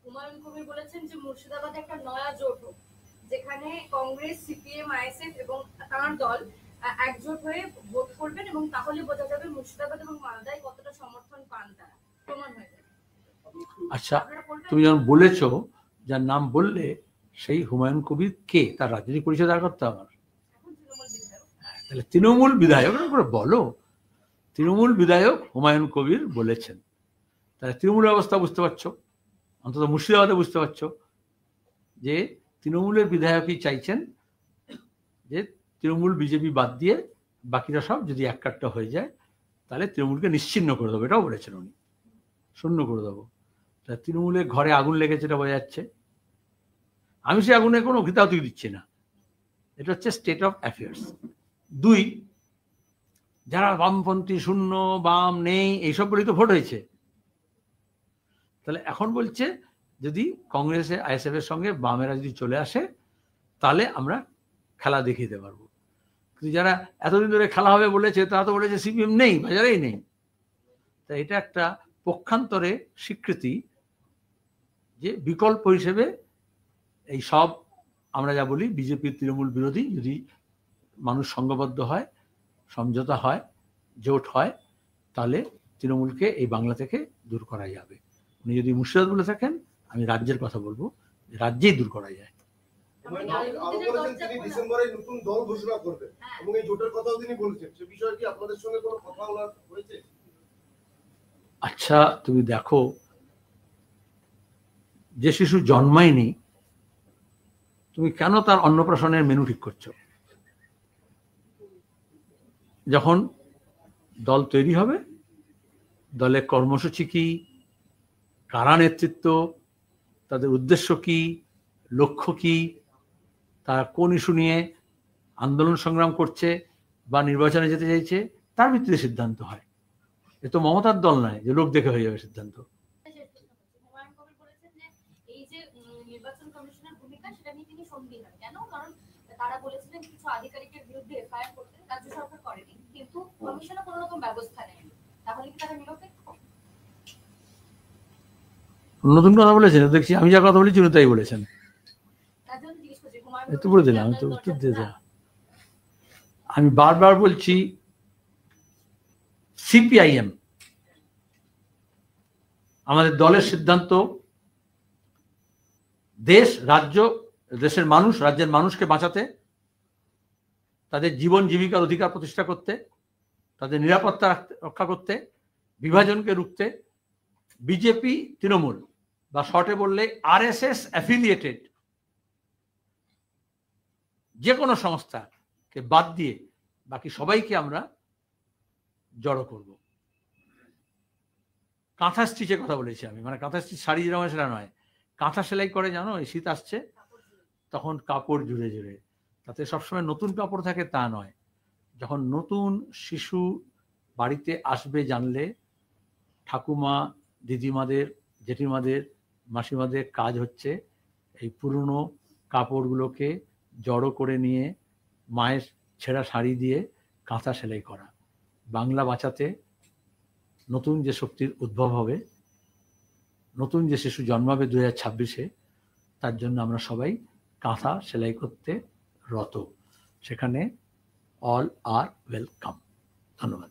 হুমায়ুন কবির বলেছেন যে মুর্শিদাবাদে একটা নয়া জোট হোক, যেখানে কংগ্রেস, সিপিএম, আইএসএফ এবং তার দল একজোট হয়ে ভোট করবেন এবং তাহলে বোঝা যাবে মুর্শিদাবাদ এবং মালদায় কতটা সমর্থন পান তারা, প্রমাণ হয়ে যাবে। আচ্ছা, তুমি যখন বলেছো, যার নাম বললে সেই হুমায়ুন কবির কে, তার রাজনৈতিক পরিচয় দাঁড় করতে আমার, তাহলে তৃণমূল বিধায়ক করে বলো। তৃণমূল বিধায়ক হুমায়ুন কবির বলেছেন, তাহলে তৃণমূলের অবস্থা বুঝতে পারছো, অন্তত মুর্শিদাবাদে বুঝতে পারছো যে তৃণমূলের বিধায়কই চাইছেন যে তৃণমূল বিজেপি বাদ দিয়ে বাকিরা সব যদি এক কাট্টা হয়ে যায় তাহলে তৃণমূলকে নিশ্চিহ্ন করে দেবো, এটাও বলেছেন উনি, শূন্য করে দেবো। তা তৃণমূলের ঘরে আগুন লেগেছে, এটা বোঝা যাচ্ছে। আমি সে আগুনে কোনো অভিতাতুই দিচ্ছি না, এটা হচ্ছে স্টেট অফ অ্যাফেয়ার্স। দুই, যারা বামপন্থী, শূন্য, বাম নেই, এইসব বলেই তো ভোট হয়েছে। তাহলে এখন বলছে যদি কংগ্রেসে আইএসএফ এর সঙ্গে বামেরা যদি চলে আসে তাহলে আমরা খেলা দেখিয়ে দিতে পারবো। কিন্তু যারা এতদিন ধরে খেলা হবে বলেছে তারা তো বলেছে সিপিএম নেই, বাজারেই নেই। তাই এটা একটা পক্ষান্তরে স্বীকৃতি যে বিকল্প হিসেবে এই সব আমরা যা বলি বিজেপি তৃণমূল বিরোধী যদি মানুষ সংঘবদ্ধ হয়, সমঝোতা হয়, জোট হয়, তাহলে তৃণমূলকে এই বাংলা থেকে দূর করা যাবে। উনি যদি মুর্শিদাবাদ বলে থাকেন, আমি রাজ্যের কথা বলবো, রাজ্যেই দূর করা যায়। আচ্ছা, তুমি দেখো, যে শিশু জন্মায়নি তুমি কেন তার অন্নপ্রাশনের মেনু ঠিক করছো? যখন দল তৈরি হবে, দলের কর্মসূচি কি, কারা নেতৃত্ব, তাদের উদ্দেশ্য কি, লক্ষ্য কি, তারা কোন ইস্যু নিয়ে আন্দোলন সংগ্রাম করছে বা নির্বাচনে যেতে চাইছে, তার ভিত্তিতে সিদ্ধান্ত হয়। এ তো মমতার দল নয় যে লোক দেখে হয়ে যাবে সিদ্ধান্ত। তারা বলেছিলেন কিছু আধিকারিকের বিরুদ্ধে এফআইআর করতে, রাজ্য সরকার করেনি, কিন্তু কমিশনে কোনো রকম ব্যবস্থা নেয়নি। তাহলে কি তারা নিরপেক্ষ? নতুন কথা বলেছেন দেখছি, আমি যা কথা বলেছি উনি তাই বলেছেন। একটু বলে দিলাম, আমি তো উত্তর দিয়ে দিলাম। আমি বারবার বলছি সিপিআইএম আমাদের দলের সিদ্ধান্ত দেশ, রাজ্য, দেশের মানুষ, রাজ্যের মানুষকে বাঁচাতে, তাদের জীবন জীবিকার অধিকার প্রতিষ্ঠা করতে, তাদের নিরাপত্তা রক্ষা করতে, বিভাজনকে রুখতে বিজেপি, তৃণমূল বা শর্টে বললে আরএসএস অ্যাফিলিয়েটেড যে কোনো সংস্থাকে বাদ দিয়ে বাকি সবাইকে আমরা জড়ো করব। কাঁথা স্টিচের কথা বলেছি আমি, মানে কাঁথা স্টিচ শাড়ি যেরকম সেটা নয়, কাঁথা সেলাই করে, জানো এই শীত আসছে তখন কাপড় জুড়ে জুড়ে, তাতে সবসময় নতুন কাপড় থাকে তা নয়। যখন নতুন শিশু বাড়িতে আসবে জানলে ঠাকুমা, দিদিমাদের, জেঠিমাদের, মাসিমাদের কাজ হচ্ছে এই পুরনো কাপড়গুলোকে জড়ো করে নিয়ে মায়ের ছেঁড়া শাড়ি দিয়ে কাঁথা সেলাই করা। বাংলা বাঁচাতে নতুন যে শক্তির উদ্ভব হবে, নতুন যে শিশু জন্মাবে 2026-এ, তার জন্য আমরা সবাই কাঁথা সেলাই করতে রত। সেখানে অল আর ওয়েলকাম। ধন্যবাদ।